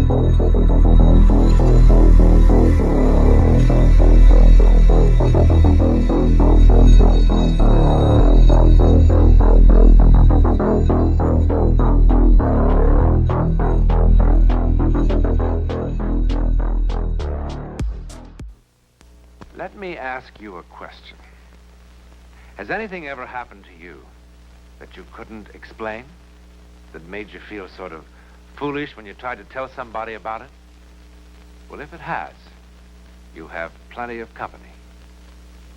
Let me ask you a question. Has anything ever happened to you that you couldn't explain? That made you feel sort of foolish when you tried to tell somebody about it? Well, if it has, you have plenty of company,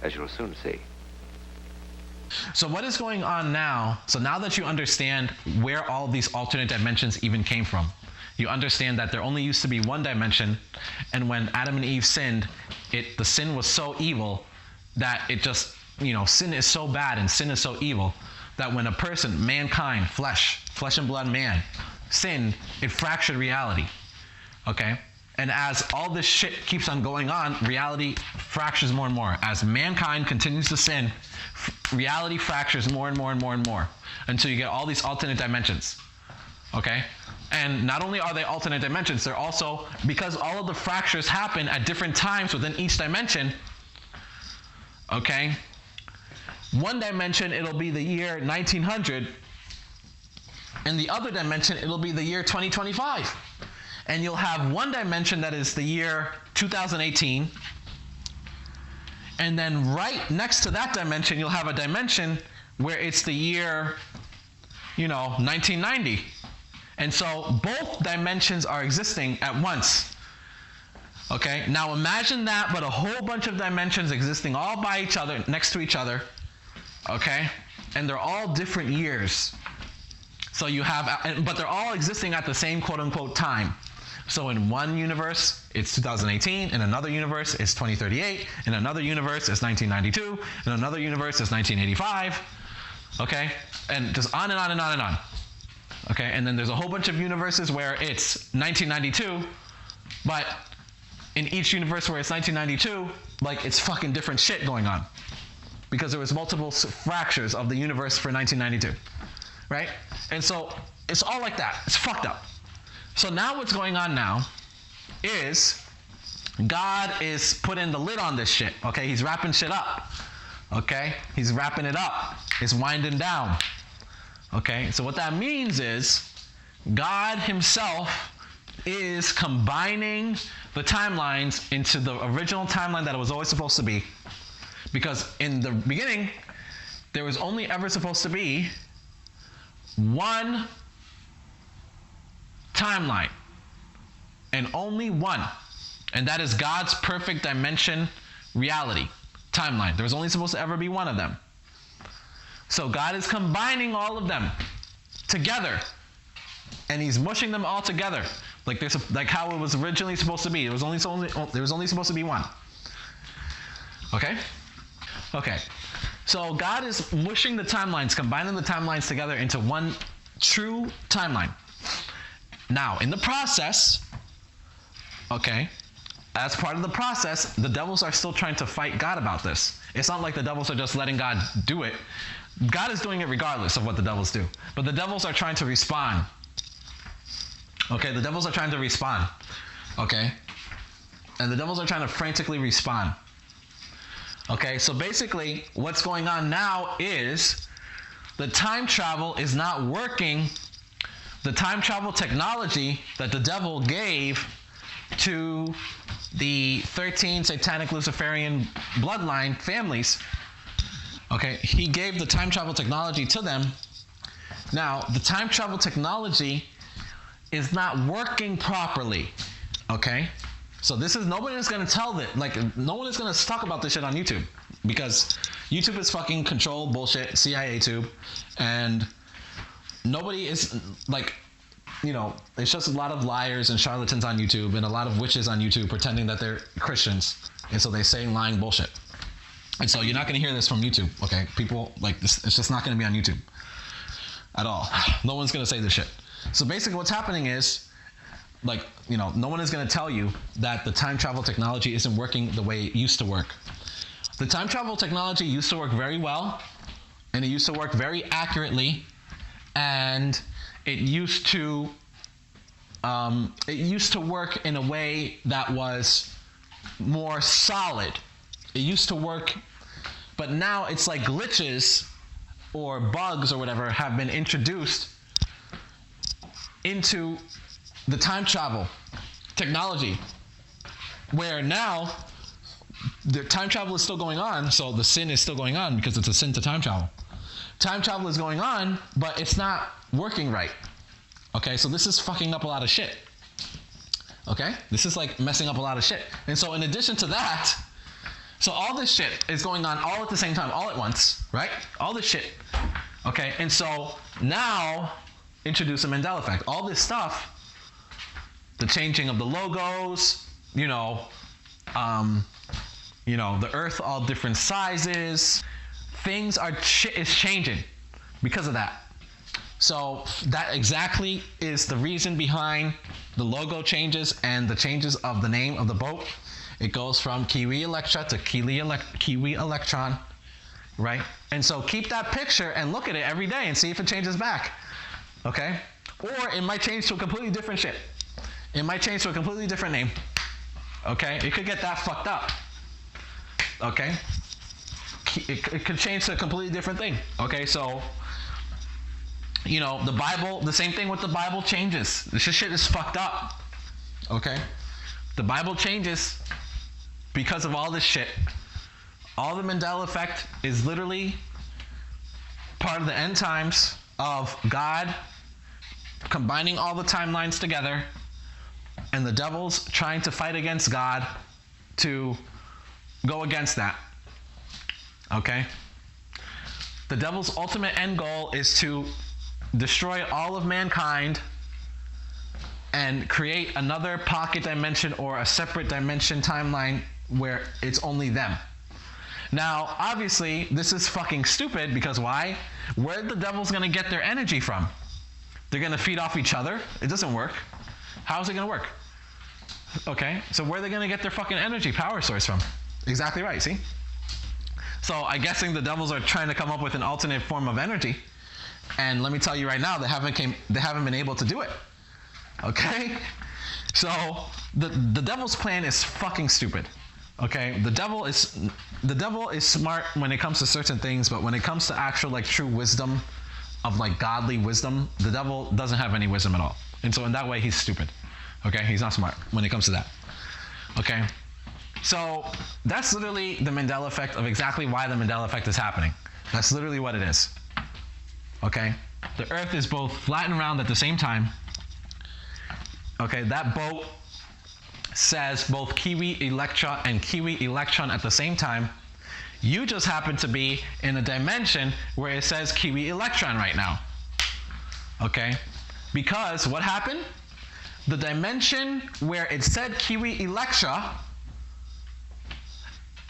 as you'll soon see. So what is going on now? So now that you understand where all these alternate dimensions even came from, you understand that there only used to be one dimension, and when Adam and Eve sinned, the sin was so evil that it just, sin is so bad and sin is so evil that when a person, mankind, flesh and blood man, sinned, it fractured reality, okay? And as all this shit keeps on going on, reality fractures more and more. As mankind continues to sin, reality fractures more and more and more and more until you get all these alternate dimensions, okay? And not only are they alternate dimensions, they're also, because all of the fractures happen at different times within each dimension, okay? One dimension, it'll be the year 1900, and the other dimension, it'll be the year 2025. And you'll have one dimension that is the year 2018, and then right next to that dimension, you'll have a dimension where it's the year, 1990. And so both dimensions are existing at once. Okay? Now imagine that, but a whole bunch of dimensions existing all by each other, next to each other. Okay? And they're all different years. So you have, but they're all existing at the same quote-unquote time. So in one universe, it's 2018. In another universe, it's 2038. In another universe, it's 1992. In another universe, it's 1985. Okay? And just on and on and on and on. Okay? And then there's a whole bunch of universes where it's 1992, but in each universe where it's 1992, like, it's fucking different shit going on. Because there was multiple fractures of the universe for 1992. Right? And so it's all like that. It's fucked up. So now what's going on now is God is putting the lid on this shit. Okay? He's wrapping shit up. Okay? He's wrapping it up. It's winding down. Okay? So what that means is God himself is combining the timelines into the original timeline that it was always supposed to be. Because in the beginning, there was only ever supposed to be one timeline. And only one. And that is God's perfect dimension reality timeline. There was only supposed to ever be one of them. So God is combining all of them together. And he's mushing them all together. Like how it was originally supposed to be. There was only supposed to be one. Okay? Okay. So God is mushing the timelines, combining the timelines together into one true timeline. Now, in the process, okay, as part of the process, the devils are still trying to fight God about this. It's not like the devils are just letting God do it. God is doing it regardless of what the devils do. But the devils are trying to respond. Okay, the devils are trying to respond. Okay? And the devils are trying to frantically respond. Okay, so basically, what's going on now is the time travel is not working. The time travel technology that the devil gave to the 13 satanic Luciferian bloodline families, okay, he gave the time travel technology to them. Now, the time travel technology is not working properly, okay? So nobody is going to tell that, no one is going to talk about this shit on YouTube, because YouTube is fucking control bullshit, CIA tube, and nobody is, it's just a lot of liars and charlatans on YouTube and a lot of witches on YouTube pretending that they're Christians, and so they say lying bullshit. And so you're not going to hear this from YouTube, okay? People, this, it's just not going to be on YouTube at all. No one's going to say this shit. So basically what's happening is, no one is going to tell you that the time travel technology isn't working the way it used to work. The time travel technology used to work very well, and it used to work very accurately, and it used to it used to work in a way that was more solid. It used to work, but now it's like glitches or bugs or whatever have been introduced into the time travel technology, where now the time travel is still going on, so the sin is still going on because it's a sin to time travel. Time travel is going on, but it's not working right. Okay, so this is fucking up a lot of shit. Okay, this is like messing up a lot of shit. And so in addition to that, so all this shit is going on all at the same time, all at once, right? All this shit. Okay, and so now introduce a Mandela effect. All this stuff, the changing of the logos, the earth all different sizes, things is changing because of that. So that exactly is the reason behind the logo changes and the changes of the name of the boat. It goes from Kiwi Electra to Kiwi Electron, right? And so keep that picture and look at it every day and see if it changes back, okay? Or it might change to a completely different shit. It might change to a completely different name, okay? It could get that fucked up, okay? It could change to a completely different thing, okay? So, the Bible, the same thing with the Bible changes. This shit is fucked up, okay? The Bible changes because of all this shit. All the Mandela effect is literally part of the end times of God combining all the timelines together and the devil's trying to fight against God to go against that. Okay? The devil's ultimate end goal is to destroy all of mankind and create another pocket dimension or a separate dimension timeline where it's only them. Now, obviously, this is fucking stupid because why? Where the devil's going to get their energy from? They're going to feed off each other? It doesn't work. How's it going to work? Okay, so where are they going to get their fucking energy power source from? Exactly right, see? So I'm guessing the devils are trying to come up with an alternate form of energy. And let me tell you right now, they haven't been able to do it. Okay? So the devil's plan is fucking stupid. Okay? The devil is smart when it comes to certain things, but when it comes to actual like true wisdom, of like godly wisdom, the devil doesn't have any wisdom at all. And so in that way he's stupid. Okay? He's not smart when it comes to that. Okay? So that's literally the Mandela effect of exactly why the Mandela effect is happening. That's literally what it is. Okay? The earth is both flat and round at the same time. Okay, that boat says both Kiwi Electra and Kiwi Electron at the same time. You just happen to be in a dimension where it says Kiwi Electron right now. Okay? Because what happened? The dimension where it said Kiwi Electra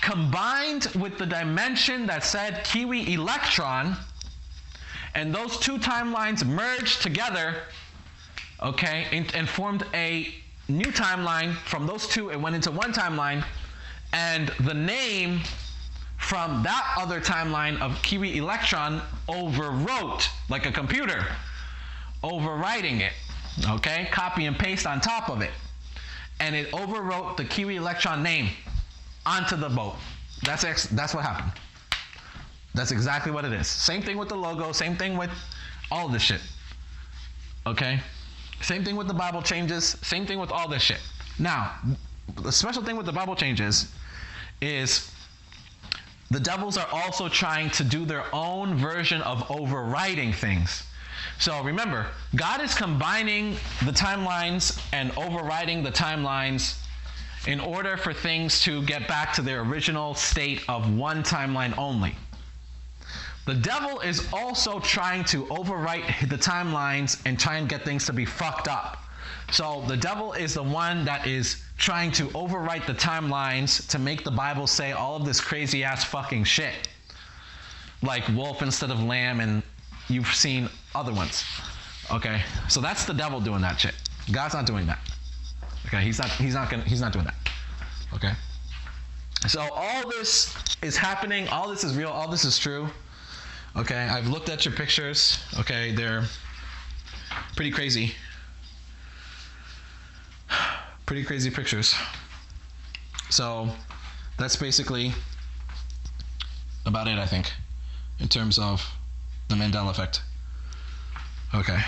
combined with the dimension that said Kiwi Electron, and those two timelines merged together, okay, and formed a new timeline. From those two, it went into one timeline, and the name from that other timeline of Kiwi Electron overwrote, like a computer, overwriting it, okay, copy and paste on top of it, and it overwrote the Kiwi Electron name onto the boat. That's what happened. That's exactly what it is. Same thing with the logo, same thing with all this shit. Okay? Same thing with the Bible changes, same thing with all this shit. Now, the special thing with the Bible changes is the devils are also trying to do their own version of overwriting things. So remember, God is combining the timelines and overriding the timelines in order for things to get back to their original state of one timeline only. The devil is also trying to overwrite the timelines and try and get things to be fucked up. So the devil is the one that is trying to overwrite the timelines to make the Bible say all of this crazy ass fucking shit. Like wolf instead of lamb, and you've seen other ones. Okay? So that's the devil doing that shit. God's not doing that. Okay? He's not doing that. Okay? So all this is happening, all this is real, all this is true. Okay, I've looked at your pictures. Okay, they're pretty crazy. Pretty crazy pictures. So that's basically about it, I think, in terms of the Mandela effect. Okay.